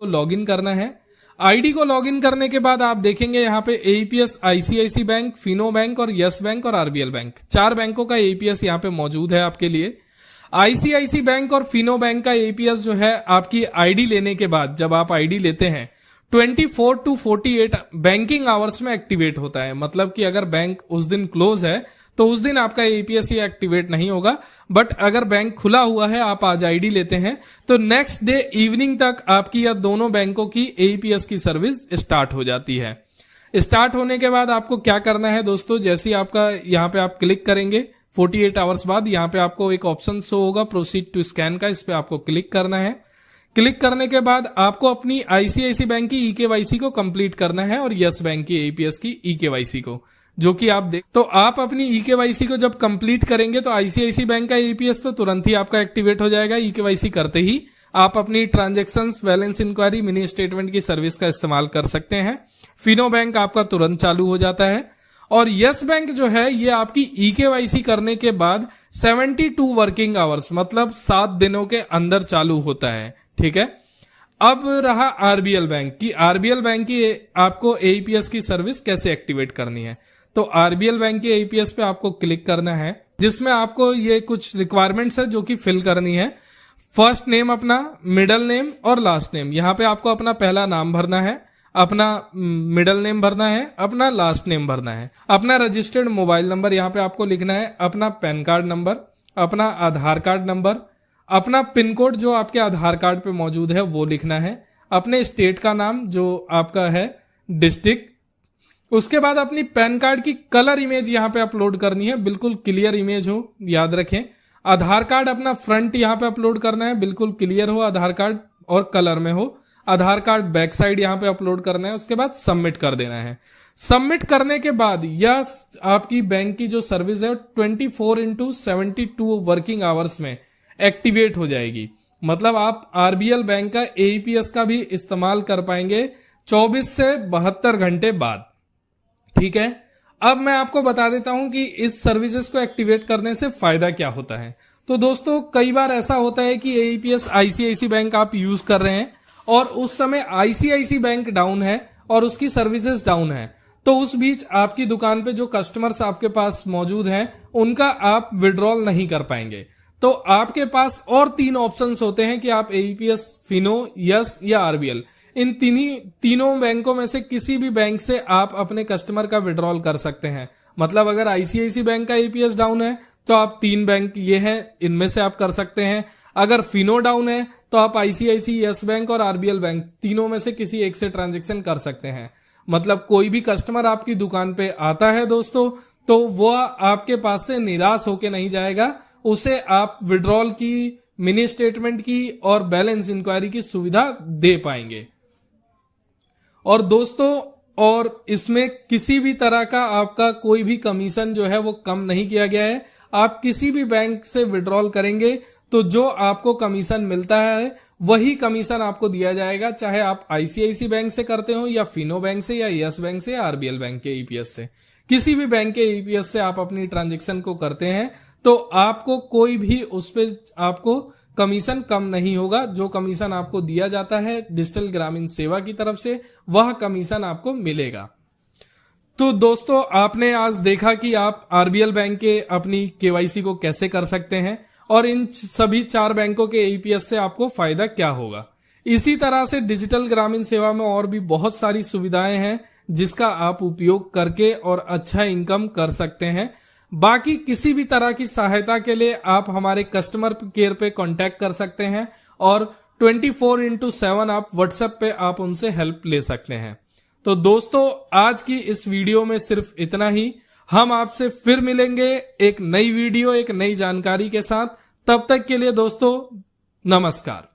को लॉगिन करना है। आईडी को लॉगिन करने के बाद आप देखेंगे यहाँ पे AEPS ICICI bank, Fino bank और यस बैंक और आरबीएल बैंक, 4 बैंकों का एईपीएस यहाँ पे मौजूद है आपके लिए। आईसीआईसी बैंक और फिनो बैंक का एईपीएस जो है आपकी आईडी लेने के बाद, जब आप आईडी लेते हैं 24 to 48 बैंकिंग आवर्स में एक्टिवेट होता है। मतलब कि अगर बैंक उस दिन क्लोज है तो उस दिन आपका एईपीएस ये एक्टिवेट नहीं होगा, बट अगर बैंक खुला हुआ है, आप आज आईडी लेते हैं तो नेक्स्ट डे इवनिंग तक आपकी या दोनों बैंकों की एईपीएस की सर्विस स्टार्ट हो जाती है। स्टार्ट होने के बाद आपको क्या करना है दोस्तों, जैसे आपका यहाँ पे आप क्लिक करेंगे 48 आवर्स बाद, यहाँ पे आपको एक ऑप्शन शो होगा प्रोसीड टू स्कैन का, इस पे आपको क्लिक करना है। क्लिक करने के बाद आपको अपनी आईसीआईसी बैंक की ईकेवाईसी को कंप्लीट करना है और यस बैंक की एईपीएस की ईकेवाईसी को, जो कि आप देख, तो आप अपनी ईकेवाईसी को जब कंप्लीट करेंगे तो आईसीआईसी बैंक का एईपीएस तो तुरंत ही आपका एक्टिवेट हो जाएगा। ईकेवाईसी करते ही आप अपनी transactions, balance inquiry, mini statement की सर्विस का इस्तेमाल कर सकते हैं। फिनो बैंक आपका तुरंत चालू हो जाता है और यस बैंक जो है ये आपकी ईकेवाईसी करने के बाद 72 वर्किंग आवर्स मतलब 7 दिनों के अंदर चालू होता है। ठीक है, अब रहा आरबीएल बैंक की। आरबीएल बैंक की आपको एईपीएस की सर्विस कैसे एक्टिवेट करनी है, तो आरबीएल बैंक के एईपीएस पे आपको क्लिक करना है, जिसमें आपको ये कुछ रिक्वायरमेंट्स है जो कि फिल करनी है। फर्स्ट नेम अपना, मिडिल नेम और लास्ट नेम। यहाँ पे आपको अपना पहला नाम भरना है, अपना मिडिल नेम भरना है, अपना लास्ट नेम भरना है, अपना रजिस्टर्ड मोबाइल नंबर यहाँ पे आपको लिखना है, अपना पैन कार्ड नंबर, अपना आधार कार्ड नंबर, अपना पिन कोड जो आपके आधार कार्ड पे मौजूद है वो लिखना है, अपने स्टेट का नाम जो आपका है डिस्ट्रिक्ट, उसके बाद अपनी पैन कार्ड की कलर इमेज यहाँ पे अपलोड करनी है, बिल्कुल क्लियर इमेज हो, याद रखें। आधार कार्ड अपना फ्रंट यहाँ पे अपलोड करना है, बिल्कुल क्लियर हो आधार कार्ड और कलर में हो। आधार कार्ड बैक साइड यहाँ पे अपलोड करना है, उसके बाद सबमिट कर देना है। सबमिट करने के बाद यह आपकी बैंक की जो सर्विस है 24/72 वर्किंग आवर्स में एक्टिवेट हो जाएगी। मतलब आप आरबीएल बैंक का एईपीएस का भी इस्तेमाल कर पाएंगे 24 से 72 घंटे बाद। ठीक है, अब मैं आपको बता देता हूं कि इस सर्विसेज को एक्टिवेट करने से फायदा क्या होता है। तो दोस्तों कई बार ऐसा होता है कि एईपीएस आईसीआईसी बैंक आप यूज कर रहे हैं और उस समय आईसीआईसी बैंक डाउन है और उसकी सर्विसेज डाउन है, तो उस बीच आपकी दुकान पे जो कस्टमर्स आपके पास मौजूद हैं उनका आप विड्रॉल नहीं कर पाएंगे। तो आपके पास और 3 ऑप्शंस होते हैं कि आप एईपीएस, फिनो, यस या आरबीएल, इन तीनों बैंकों में से किसी भी बैंक से आप अपने कस्टमर का विड्रॉल कर सकते हैं। मतलब अगर आईसीआईसी बैंक का एईपीएस डाउन है तो आप 3 बैंक ये हैं, इनमें से आप कर सकते हैं। अगर फिनो डाउन है तो आप आईसीआईसी, यस बैंक और आरबीएल बैंक तीनों में से किसी एक से ट्रांजैक्शन कर सकते हैं। मतलब कोई भी कस्टमर आपकी दुकान पे आता है दोस्तों तो वो आपके पास से निराश होके नहीं जाएगा, उसे आप विड्रॉल की, मिनी स्टेटमेंट की और बैलेंस इंक्वायरी की सुविधा दे पाएंगे। और दोस्तों और इसमें किसी भी तरह का आपका कोई भी कमीशन जो है वो कम नहीं किया गया है। आप किसी भी बैंक से विड्रॉल करेंगे तो जो आपको कमीशन मिलता है वही कमीशन आपको दिया जाएगा, चाहे आप आईसीआईसी बैंक से करते हो या फिनो बैंक से या यस बैंक से या आरबीएल बैंक के ईपीएस से। किसी भी बैंक के ईपीएस से आप अपनी ट्रांजैक्शन को करते हैं तो आपको कोई भी उस पे आपको कमीशन कम नहीं होगा। जो कमीशन आपको दिया जाता है डिजिटल ग्रामीण सेवा की तरफ से वह कमीशन आपको मिलेगा। तो दोस्तों आपने आज देखा कि आप आरबीएल बैंक के अपनी केवाईसी को कैसे कर सकते हैं और इन सभी 4 बैंकों के एईपीएस से आपको फायदा क्या होगा। इसी तरह से डिजिटल ग्रामीण सेवा में और भी बहुत सारी सुविधाएं हैं जिसका आप उपयोग करके और अच्छा इनकम कर सकते हैं। बाकी किसी भी तरह की सहायता के लिए आप हमारे कस्टमर केयर पे कांटेक्ट कर सकते हैं और 24/7 आप व्हाट्सएप पे आप उनसे हेल्प ले सकते हैं। तो दोस्तों आज की इस वीडियो में सिर्फ इतना ही। हम आपसे फिर मिलेंगे एक नई वीडियो, एक नई जानकारी के साथ। तब तक के लिए दोस्तों नमस्कार।